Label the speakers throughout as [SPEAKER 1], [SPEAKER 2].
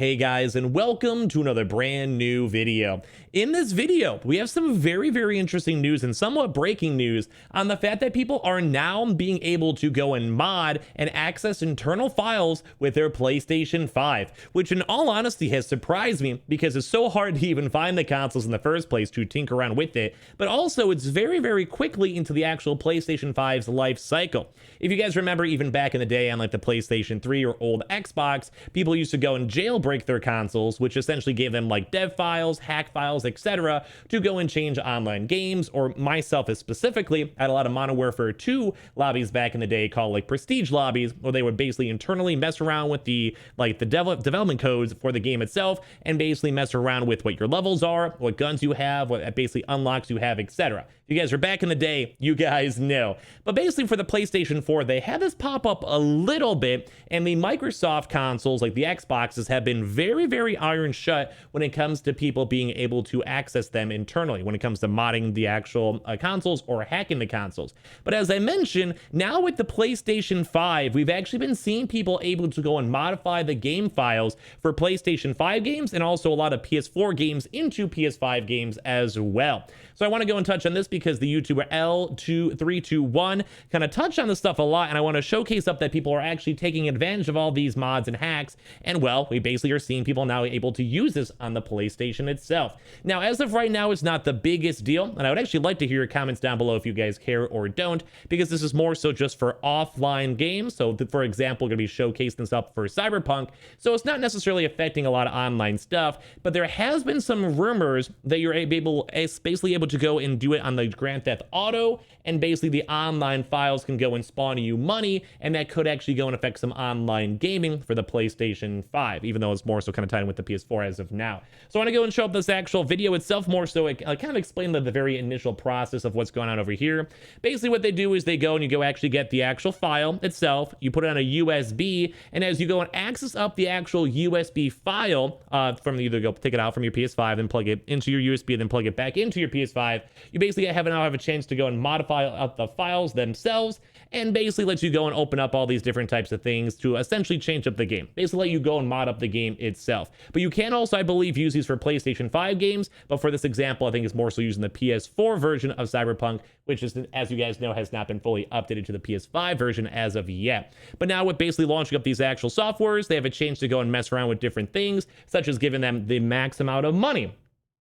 [SPEAKER 1] Hey guys, and welcome to another brand new video. In this video, we have some very interesting news and somewhat breaking news on the fact that people are now being able to go and mod and access internal files with their PlayStation 5, which in all honesty has surprised me because it's so hard to even find the consoles in the first place to tinker around with it, but also it's very quickly into the actual PlayStation 5's life cycle. If you guys remember, even back in the day on like the PlayStation 3 or old Xbox, people used to go and jailbreak their consoles, which essentially gave them like dev files, hack files, etc. to go and change online games, or myself specifically, I had a lot of Modern Warfare 2 lobbies back in the day called like prestige lobbies, where they would basically internally mess around with the development codes for the game itself and basically mess around with what your levels are, what guns you have, what basically unlocks you have, etc. If you guys are back in the day, you guys know. But basically for the PlayStation 4, they had this pop up a little bit, and the Microsoft consoles, like the Xboxes, have been very iron shut when it comes to people being able to access them internally, when it comes to modding the actual consoles or hacking the consoles. But as I mentioned, now with the PlayStation 5, we've actually been seeing people able to go and modify the game files for PlayStation 5 games and also a lot of PS4 games into PS5 games as well. So I want to go and touch on this because the YouTuber L2321 kind of touched on this stuff a lot, and I want to showcase up that people are actually taking advantage of all these mods and hacks, and well, we basically are seeing people now able to use this on the PlayStation itself. Now, as of right now, it's not the biggest deal, and I would actually like to hear your comments down below if you guys care or don't, because this is more so just for offline games. So, for example, going to be showcasing stuff for Cyberpunk, so it's not necessarily affecting a lot of online stuff, but there has been some rumors that you're basically able to go and do it on the Grand Theft Auto, and basically the online files can go and spawn you money, and that could actually go and affect some online gaming for the PlayStation 5, even though it's more so kind of tied in with the PS4 as of now. So I want to go and show up this actual video itself more so. I kind of explain the very initial process of what's going on over here. Basically what they do is they go and you go actually get the actual file itself, you put it on a USB, and as you go and access up the actual USB file from either go take it out from your PS5 and plug it into your USB and then plug it back into your PS5, you basically now have a chance to go and modify up the files themselves, and basically lets you go and open up all these different types of things to essentially change up the game. Basically let you go and mod up the game itself. But you can also, I believe, use these for PlayStation 5 games, but for this example, I think it's more so using the PS4 version of Cyberpunk, which is, as you guys know, has not been fully updated to the PS5 version as of yet. But now with basically launching up these actual softwares, they have a chance to go and mess around with different things, such as giving them the max amount of money,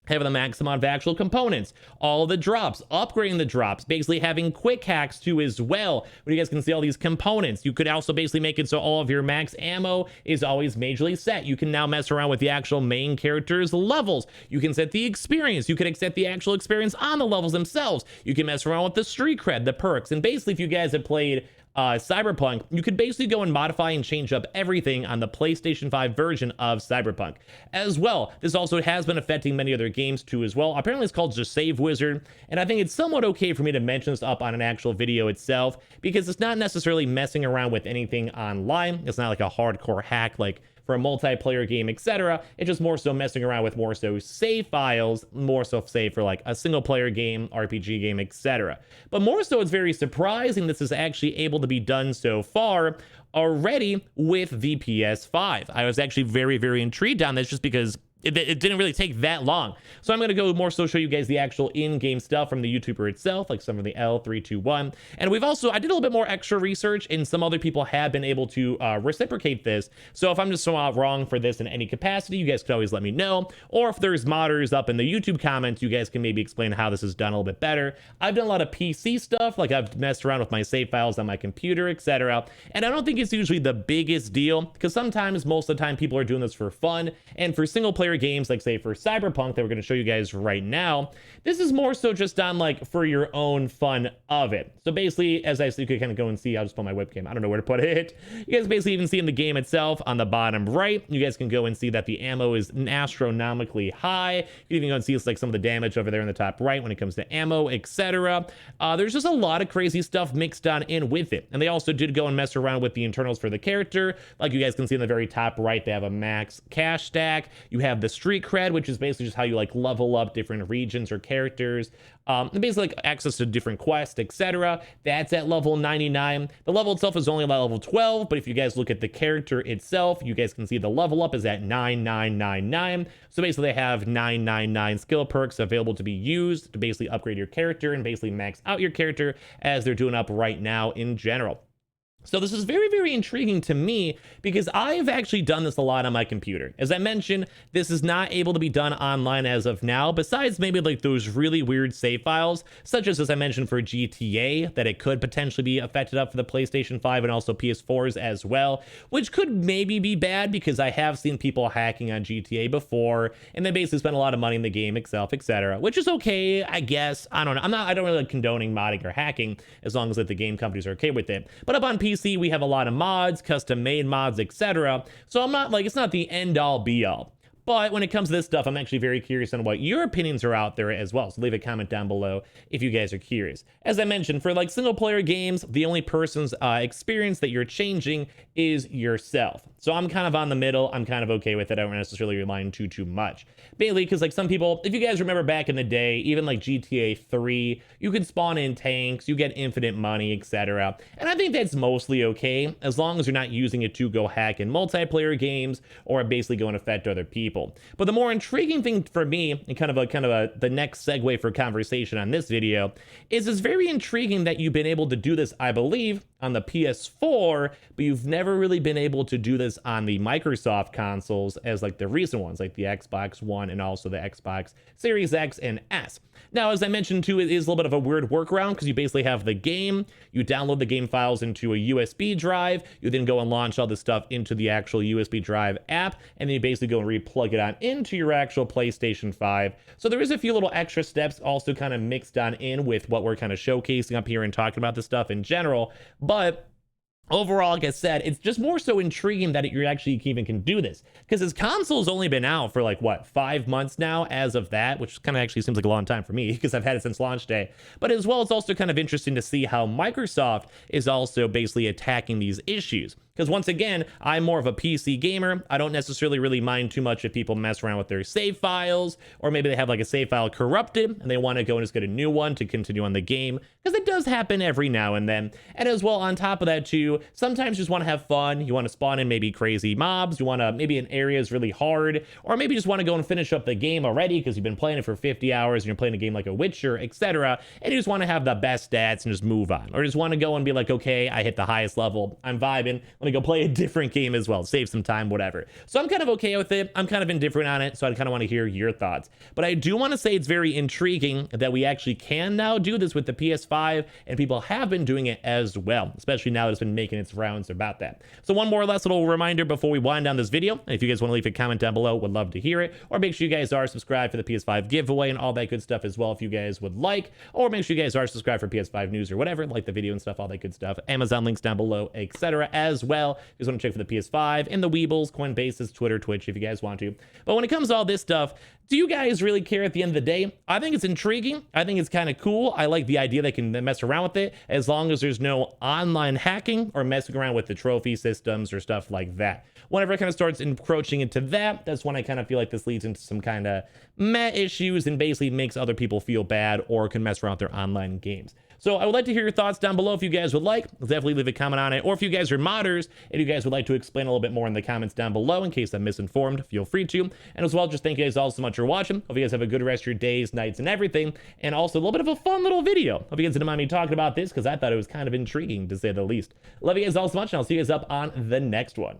[SPEAKER 1] having the max amount of actual components, all the drops, upgrading the drops, basically having quick hacks too as well, where you guys can see all these components. You could also basically make it so all of your max ammo is always majorly set. You can now mess around with the actual main character's levels. You can set the experience. You can set the actual experience on the levels themselves. You can mess around with the street cred, the perks, and basically if you guys have played Cyberpunk, you could basically go and modify and change up everything on the PlayStation 5 version of Cyberpunk. As well, this also has been affecting many other games too as well. Apparently it's called just Save Wizard, and I think it's somewhat okay for me to mention this up on an actual video itself, because it's not necessarily messing around with anything online. It's not like a hardcore hack like for a multiplayer game, etc. It's just more so messing around with more so save files, more so save for like a single player game, RPG game, etc. But more so, it's very surprising this is actually able to be done so far already with the PS5. I was actually very intrigued on this just because it didn't really take that long. So I'm going to go more so show you guys the actual in-game stuff from the YouTuber itself, like some of the L321. And we've also, I did a little bit more extra research, and some other people have been able to reciprocate this. So if I'm just wrong for this in any capacity, you guys could always let me know. Or if there's modders up in the YouTube comments, you guys can maybe explain how this is done a little bit better. I've done a lot of PC stuff, like I've messed around with my save files on my computer, etc. And I don't think it's usually the biggest deal, because sometimes, most of the time, people are doing this for fun. And for single player games, like say for Cyberpunk that we're going to show you guys right now, this is more so just on like for your own fun of it. So basically, as you could kind of go and see, I'll just put my webcam, I don't know where to put it. You guys basically even see in the game itself on the bottom right, you guys can go and see that the ammo is astronomically high. You can even go and see it's like some of the damage over there in the top right when it comes to ammo, etc. There's just a lot of crazy stuff mixed on in with it. And they also did go and mess around with the internals for the character. Like you guys can see in the very top right, they have a max cash stack. You have have the street cred, which is basically just how you like level up different regions or characters. And basically like access to different quests, etc. That's at level 99. The level itself is only about level 12, but if you guys look at the character itself, you guys can see the level up is at 9999. So basically they have 999 skill perks available to be used to basically upgrade your character and basically max out your character as they're doing up right now in general. So this is very, very intriguing to me because I've actually done this a lot on my computer. As I mentioned, this is not able to be done online as of now, besides maybe like those really weird save files, such as I mentioned for GTA, that it could potentially be affected up for the PlayStation 5 and also PS4s as well, which could maybe be bad because I have seen people hacking on GTA before, and they basically spend a lot of money in the game itself, etc., which is okay, I guess. I don't know. I don't really like condoning modding or hacking as long as like, the game companies are okay with it. But up on PC, we have a lot of mods, custom made mods, etc. So I'm not like, it's not the end all be all. But when it comes to this stuff, I'm actually very curious on what your opinions are out there as well. So leave a comment down below if you guys are curious. As I mentioned, for like single player games, the only person's experience that you're changing is yourself. So I'm kind of on the middle. I'm kind of okay with it. I don't necessarily rely on too much. Mainly because like some people, if you guys remember back in the day, even like GTA 3, you could spawn in tanks, you get infinite money, etc. And I think that's mostly okay as long as you're not using it to go hack in multiplayer games or basically go and affect other people. But the more intriguing thing for me, and kind of the next segue for conversation on this video, is it's very intriguing that you've been able to do this, I believe, on the PS4, but you've never really been able to do this on the Microsoft consoles as like the recent ones, like the Xbox One and also the Xbox Series X and S. Now, as I mentioned too, it is a little bit of a weird workaround because you basically have the game, you download the game files into a USB drive, you then go and launch all this stuff into the actual USB drive app, and then you basically go and replug it on into your actual PlayStation 5. So there is a few little extra steps also kind of mixed on in with what we're kind of showcasing up here and talking about this stuff in general. But overall, like I said, it's just more so intriguing that you actually even can do this because this console's only been out for like what, 5 months now as of that, which kind of actually seems like a long time for me because I've had it since launch day. But as well, it's also kind of interesting to see how Microsoft is also basically attacking these issues. Because once again, I'm more of a PC gamer. I don't necessarily really mind too much if people mess around with their save files, or maybe they have like a save file corrupted and they want to go and just get a new one to continue on the game, because it does happen every now and then. And as well, on top of that too, sometimes you just want to have fun. You want to spawn in maybe crazy mobs. You want to, maybe an area is really hard, or maybe just want to go and finish up the game already because you've been playing it for 50 hours and you're playing a game like a Witcher, etc. And you just want to have the best stats and just move on, or just want to go and be like, okay, I hit the highest level, I'm vibing, let me go play a different game as well, save some time, whatever. So I'm kind of okay with it. I'm kind of indifferent on it, so I kind of want to hear your thoughts. But I do want to say it's very intriguing that we actually can now do this with the PS5, and people have been doing it as well, especially now that it's been making its rounds about that. So one more or less little reminder before we wind down this video, and if you guys want to leave a comment down below, would love to hear it, or make sure you guys are subscribed for the PS5 giveaway and all that good stuff as well if you guys would like, or make sure you guys are subscribed for PS5 news or whatever, like the video and stuff, all that good stuff. Amazon links down below, etc. as well. You guys want to check for the PS5 and the Weebles, Coinbases, Twitter, Twitch if you guys want to. But when it comes to all this stuff, do you guys really care at the end of the day? I think it's intriguing. I think it's kind of cool. I like the idea they can mess around with it as long as there's no online hacking or messing around with the trophy systems or stuff like that. Whenever it kind of starts encroaching into that, that's when I kind of feel like this leads into some kind of meh issues and basically makes other people feel bad or can mess around with their online games. So I would like to hear your thoughts down below if you guys would like. Definitely leave a comment on it. Or if you guys are modders and you guys would like to explain a little bit more in the comments down below in case I'm misinformed, feel free to. And as well, just thank you guys all so much for watching. Hope you guys have a good rest of your days, nights, and everything. And also a little bit of a fun little video. Hope you guys didn't mind me talking about this because I thought it was kind of intriguing to say the least. Love you guys all so much, and I'll see you guys up on the next one.